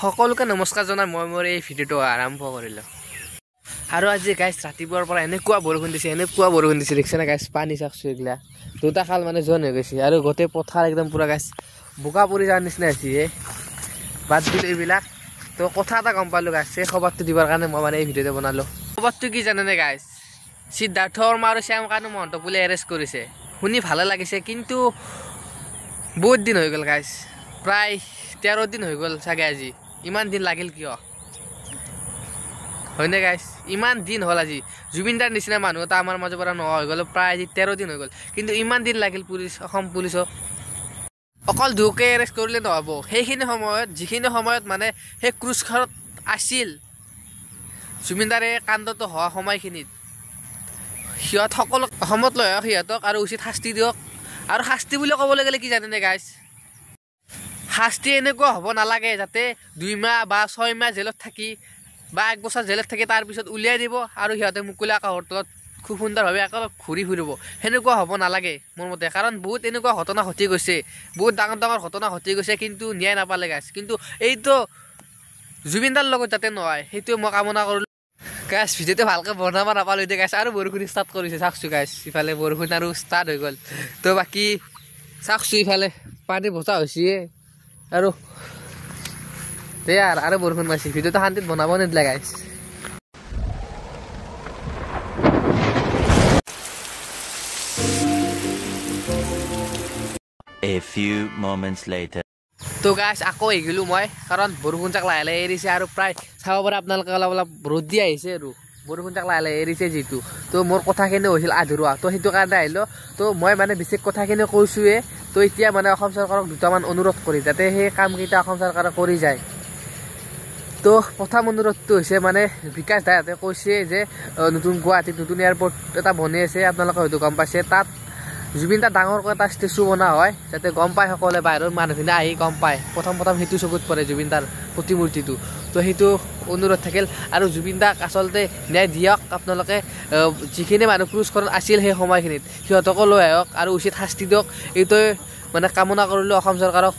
সকলোকে নমস্কাৰ জনাই মই মোৰ এই ভিডিঅ'টো আৰম্ভ কৰিলোঁ। আৰু আজি গাইছ ৰাতিপুৱাৰ পৰা এনেকুৱা বৰষুণ দিছে দেখিছে না গাইছ, পানী চাকছোঁ এইগিলা দুটা খাল মানে জন হৈ গৈছে আৰু গোটেই পথাৰ একদম পুৰা গাইছ বোকা পৰি যোৱাৰ নিচিনা হৈছে। বাদ দিলোঁ এইবিলাক। তো কথা এটা গম পালোঁ গাইছ, সেই খবৰটো দিবৰ কাৰণে মই মানে এই ভিডিঅ'টো বনালোঁ। খবৰটো কি জানেনে গাইছ, সিদ্ধাৰ্থ শৰ্মা আৰু শ্যাম কানু মহন্ত বোলে এৰেষ্ট কৰিছে। শুনি ভালে লাগিছে, কিন্তু বহুত দিন হৈ গ'ল গাইছ, প্ৰায় 13 দিন হৈ গ'ল চাগে। আজি ইমান দিন লাগিল কিয় হয়নে গাইছ? ইমান দিন হ'ল। আজি জুবিনদাৰ নিচিনা মানুহ এটা আমাৰ মাজৰ পৰা নোহোৱা হৈ গ'ল, প্ৰায় আজি 13 দিন হৈ গ'ল, কিন্তু ইমান দিন লাগিল অসম পুলিচক। অকল দুকে এৰেষ্ট কৰিলে নহ'ব, সেইখিনি সময়ত যিখিনি সময়ত মানে সেই ক্ৰুজঘৰত আছিল জুবিনদাৰে কাণ্ডটো হোৱা সময়খিনিত সিহঁত সকলো অসমত লৈ আহক সিহঁতক আৰু উচিত শাস্তি দিয়ক। আৰু শাস্তি বুলি ক'বলৈ গ'লে কি জানেনে গাইছ, শাস্তি এনেকুৱা হ'ব নালাগে যাতে 2 মাহ বা 6 মাহ জেলত থাকি বা 1 বছৰ জেলত থাকি তাৰপিছত উলিয়াই দিব আৰু সিহঁতে মুকলি আকাশৰ তলত খুব সুন্দৰভাৱে একেলগ ঘূৰি ফুৰিব। সেনেকুৱা হ'ব নালাগে মোৰ মতে, কাৰণ বহুত এনেকুৱা ঘটনা ঘটি গৈছে, বহুত ডাঙৰ ডাঙৰ ঘটনা ঘটি গৈছে, কিন্তু ন্যায় নাপালে গাইছ। কিন্তু এইটো জুবিনদাৰ লগত যাতে নহয় সেইটোৱে মই কামনা কৰিলোঁ গাইছ। ভিডিঅ'টো ভালকৈ বনাব নাপালোঁ এতিয়া গাইছ, আৰু বৰষুণ ষ্টাৰ্ট কৰিছে চাওকচোন গাইছ, ইফালে বৰষুণ আৰু ষ্টাৰ্ট হৈ গ'ল। তো বাকী চাওকচোন ইফালে পানী ভৰ্তা হৈছে আৰু দেয়াৰ আৰু বৰষুণ পাইছে। ভিডিঅ'টো শান্তিত বনাব নিদিলে গাইছ। A few moments later. তো গাইছ আকৌ আহিলোঁ মই, কাৰণ বৰষুণ যাক লাহে লাহে এৰিছে আৰু প্ৰায় চাব পাৰে আপোনালোকে অলপ অলপ ৰ'দ দি আহিছে আৰু বৰষুণ যাক লাহে লাহে এৰিছে যিহেতু। তো মোৰ কথাখিনি হৈছিল আধৰুৱা, তো সেইটো কাৰণে আহিলোঁ। তো মই মানে বিশেষ কথাখিনি কৈছোঁৱে। তো এতিয়া মানে অসম চৰকাৰক দুটামান অনুৰোধ কৰি যাতে সেই কামকেইটা অসম চৰকাৰে কৰি যায়। তো প্ৰথম অনুৰোধটো হৈছে মানে বিকাশ দাহঁতে কৈছে যে নতুন গুৱাহাটীত নতুন এয়াৰপৰ্ট এটা বনি আছে, আপোনালোকে হয়তো গম পাইছে। তাত জুবিনদা ডাঙৰকৈ এটা ষ্টেচু বনোৱা হয় যাতে গম পায় সকলোৱে, বাহিৰৰ মানুহখিনি আহি গম পায়। প্ৰথম সেইটো চকুত পৰে জুবিনদাৰ প্ৰতিমূৰ্তিটো। তো সেইটো অনুৰোধ থাকিল। আৰু জুবিনদাক আচলতে ন্যায় দিয়ক আপোনালোকে, যিখিনি মানুহ ক্ৰুজখনত আছিল সেই সময়খিনিত সিহঁতকো লৈ আহক আৰু উচিত শাস্তি দিয়ক, এইটোৱে মানে কামনা কৰিলোঁ অসম চৰকাৰক।